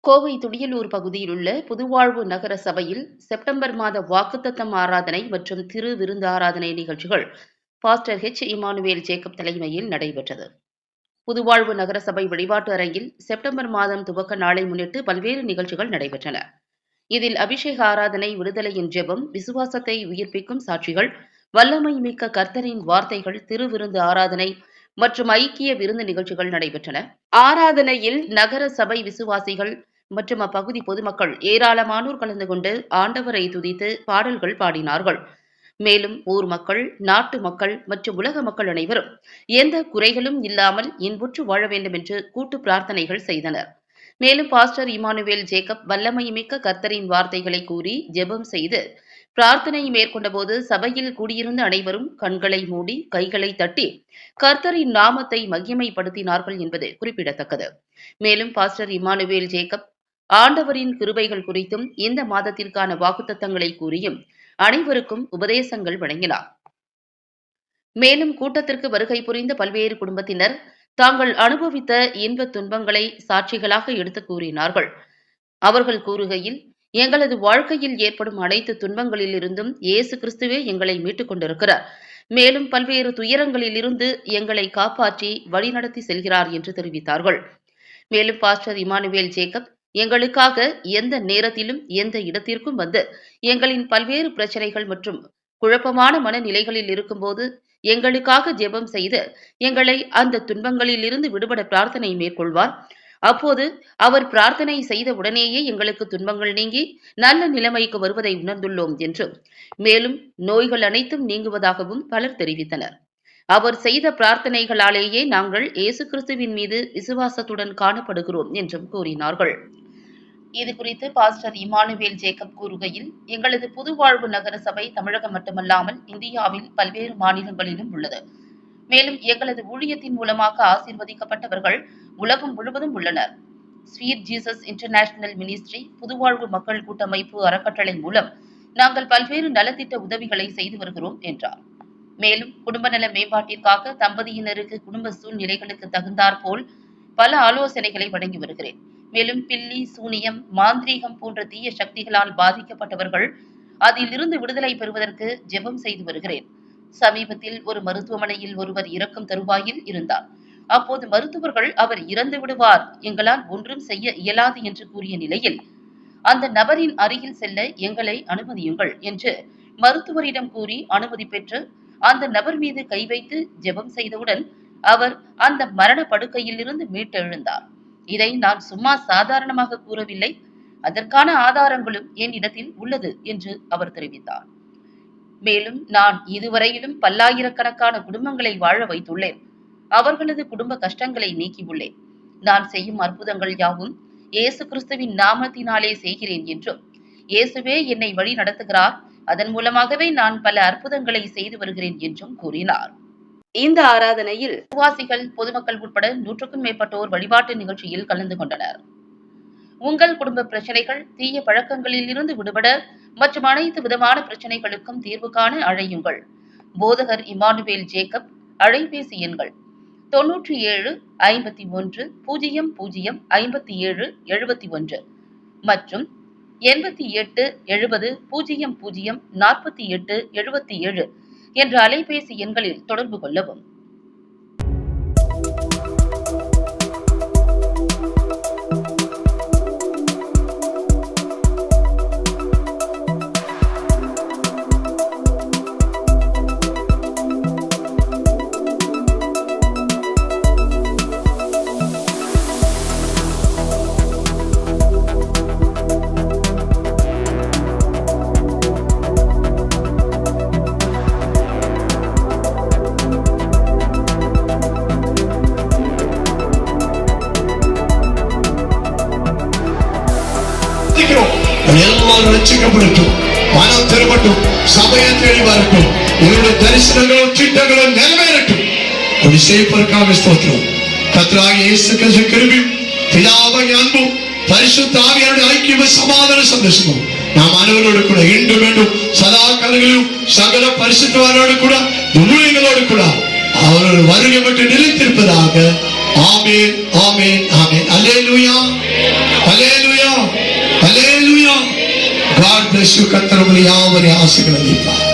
கோவை துடியலூர் பகுதியில் உள்ள புதுவாழ்வு நகர சபையில் செப்டம்பர் மாத வாக்குத்தத்தம் ஆராதனை மற்றும் திரு விருந்து ஆராதனை நிகழ்ச்சிகள் பாஸ்டர் இமானுவேல் ஜேக்கப் தலைமையில் நடைபெற்றது. புதுவாழ்வு நகர சபை வழிபாட்டு அரங்கில் செப்டம்பர் மாதம் துவக்க நாளை முன்னிட்டு பல்வேறு நிகழ்ச்சிகள் நடைபெற்றன. இதில் அபிஷேக ஆராதனை, விடுதலையின் ஜெபம், விசுவாசத்தை உயிர்ப்பிக்கும் சாட்சிகள், வல்லமை மிக்க கர்த்தரின் வார்த்தைகள், திருவிருந்து ஆராதனை மற்றும் ஐக்கிய விருந்து நிகழ்ச்சிகள் நடைபெற்றன. ஆராதனையில் நகர சபை விசுவாசிகள் மற்றும் அப்பகுதி பொதுமக்கள் ஏராளமானோர் கலந்து கொண்டு ஆண்டவரை துதித்து பாடல்கள் பாடினார்கள். மேலும் ஊர் மக்கள், நாட்டு மக்கள் மற்றும் உலக மக்கள் அனைவரும் எந்த குறைகளும் இல்லாமல் இன்புற்று வாழ வேண்டும் என்று கூட்டு பிரார்த்தனைகள் செய்தனர். மேலும் பாஸ்டர் இமானுவேல் ஜேக்கப் வல்லமை மிக்க கர்த்தரின் வார்த்தைகளை கூறி ஜெபம் செய்து பிரார்த்தனை மேற்கொண்டபோது சபையில் கூடியிருந்த அனைவரும் கண்களை மூடி கைகளை தட்டி கர்த்தரின் நாமத்தை மகிமைப்படுத்தினார்கள் என்பது குறிப்பிடத்தக்கது. மேலும் பாஸ்டர் இமானுவேல் ஜேக்கப் ஆண்டவரின் கிருபைகள் குறித்தும் இந்த மாதத்திற்கான வாக்குத்தத்தங்களை கூறியும் அனைவருக்கும் உபதேசங்கள் வழங்கினார். மேலும் கூட்டத்திற்கு வருகை புரிந்த பல்வேறு குடும்பத்தினர் தாங்கள் அனுபவித்த இன்ப துன்பங்களை சாட்சிகளாக எடுத்து கூறினார்கள். அவர்கள் கூறுகையில், எங்களது வாழ்க்கையில் ஏற்படும் அனைத்து துன்பங்களில் இருந்தும் இயேசு கிறிஸ்துவே எங்களை மீட்டுக் கொண்டிருக்கிறார். மேலும் பல்வேறு துயரங்களில் இருந்து எங்களை காப்பாற்றி வழிநடத்தி செல்கிறார் என்று தெரிவித்தார்கள். மேலும் பாஸ்டர் இமானுவேல் ஜேக்கப் எங்களுக்காக எந்த நேரத்திலும் எந்த இடத்திற்கும் வந்து எங்களின் பல்வேறு பிரச்சனைகள் மற்றும் குழப்பமான மனநிலைகளில் இருக்கும்போது எங்களுக்காக ஜெபம் செய்து எங்களை அந்த துன்பங்களில் இருந்து விடுபட பிரார்த்தனை மேற்கொள்வார். அப்போது அவர் பிரார்த்தனை செய்த உடனேயே எங்களுக்கு துன்பங்கள் நீங்கி நல்ல நிலைமைக்கு வருவதை உணர்ந்துள்ளோம் என்றும், மேலும் நோய்கள் அனைத்தும் நீங்குவதாகவும் பலர் தெரிவித்தனர். அவர் செய்த பிரார்த்தனைகளாலேயே நாங்கள் இயேசு கிறிஸ்துவின் மீது விசுவாசத்துடன் காணப்படுகிறோம் என்றும் கூறினார்கள். இது குறித்து பாஸ்டர் இமானுவேல் ஜேக்கப் கூறுகையில், எங்களது புதுவாழ்வு நகர சபை தமிழகம் மட்டுமல்லாமல் இந்தியாவில் பல்வேறு மாநிலங்களிலும் உள்ளது. மேலும் எங்களது ஊழியத்தின் மூலமாக ஆசீர்வதிக்கப்பட்டவர்கள் உலகம் முழுவதும் உள்ளனர். ஸ்வீட் ஜீசஸ் இன்டர்நேஷனல் மினிஸ்ட்ரி, புதுவாழ்வு மக்கள் கூட்டமைப்பு அறக்கட்டளை மூலம் நாங்கள் பல்வேறு நலத்திட்ட உதவிகளை செய்து வருகிறோம் என்றார். மேலும் குடும்ப நல மேம்பாட்டிற்காக தம்பதியினருக்கு குடும்ப சூழ்நிலைகளுக்கு தகுந்தாற்போல் பல ஆலோசனைகளை வழங்கி வருகிறேன். மேலும் பில்லி, சூனியம், மாந்திரீகம் போன்ற தீய சக்திகளால் பாதிக்கப்பட்டவர்கள் அதிலிருந்து விடுதலை பெறுவதற்கு ஜெபம் செய்து வருகிறேன். சமீபத்தில் ஒரு மருத்துவமனையில் ஒருவர் இறக்கும் தருவாயில் இருந்தார். அப்போது மருத்துவர்கள் அவர் இறந்து விடுவார், எங்களால் ஒன்றும் செய்ய இயலாது என்று கூறிய நிலையில் அந்த நபரின் அருகில் செல்ல எங்களை அனுமதியுங்கள் என்று மருத்துவரிடம் கூறி அனுமதி பெற்று அந்த நபர் மீது கை வைத்து ஜெபம் செய்தவுடன் அவர் அந்த மரண படுக்கையில் இருந்து மீட்டெழுந்தார். இதை நான் சும்மா சாதாரணமாக கூறவில்லை, அதற்கான ஆதாரங்களும் என் இடத்தில் உள்ளது என்று அவர் தெரிவித்தார். மேலும் நான் இதுவரையிலும் பல்லாயிரக்கணக்கான குடும்பங்களை வாழ வைத்துள்ளேன். அவர்களது குடும்ப கஷ்டங்களை நீக்கியுள்ளேன். நான் செய்யும் அற்புதங்கள் யாவும் இயேசு கிறிஸ்துவின் நாமத்தினாலே செய்கிறேன் என்றும், இயேசுவே என்னை வழி நடத்துகிறார், அதன் மூலமாகவே நான் பல அற்புதங்களை செய்து வருகிறேன் என்றும் கூறினார். இந்த ஆராதனையில் விசுவாசிகள், பொதுமக்கள் உட்பட 100க்கும் மேற்பட்டோர் வழிபாட்டு நிகழ்ச்சியில் கலந்து கொண்டனர். உங்கள் குடும்ப பிரச்சனைகள், தீய பழக்கங்களில் இருந்து விடுபட மற்றும் அனைத்து விதமான பிரச்சனைகளுக்கும் தீர்வு காண அழையுங்கள். போதகர் இமானுவேல் ஜேக்கப். அழைபேசி எண்கள் 97 51 00 57 71 மற்றும் 88 70 00 48 77 என்ற அலைபேசி எண்களில் தொடர்பு கொள்ளவும். எல்லாரும் ரட்சிக்கப்படட்டும், மனம் திரும்பட்டும், சபையை தேடி வரட்டும், இவருடைய தரிசனங்களும் திட்டங்களும் நிறைவேறட்டும். அப்படி செய்வதற்காக ஸ்தோத்திரம். கர்த்தராகிய இயேசு கிறிஸ்து கிருபையும் பிதாவாகிய அன்பும் பரிசுத்த ஆவியாருடைய ஐக்கியமும் சமாதான சந்தோஷமும் நாம் அனைவரோடு கூட இன்று மீண்டும் சதா காலங்களிலும் சகல பரிசுத்தவானோடு கூட ஊழியர்களோடு கூட அவர்கள் வருகை மட்டும் நிலைத்திருப்பதாக. ஆமென், ஆமென், ஆமென். அல்லேலூயா, அல்லேலூயா. God bless you. கர்த்தர் உங்களை யாவரையும் ஆசீர்வதிப்பார்.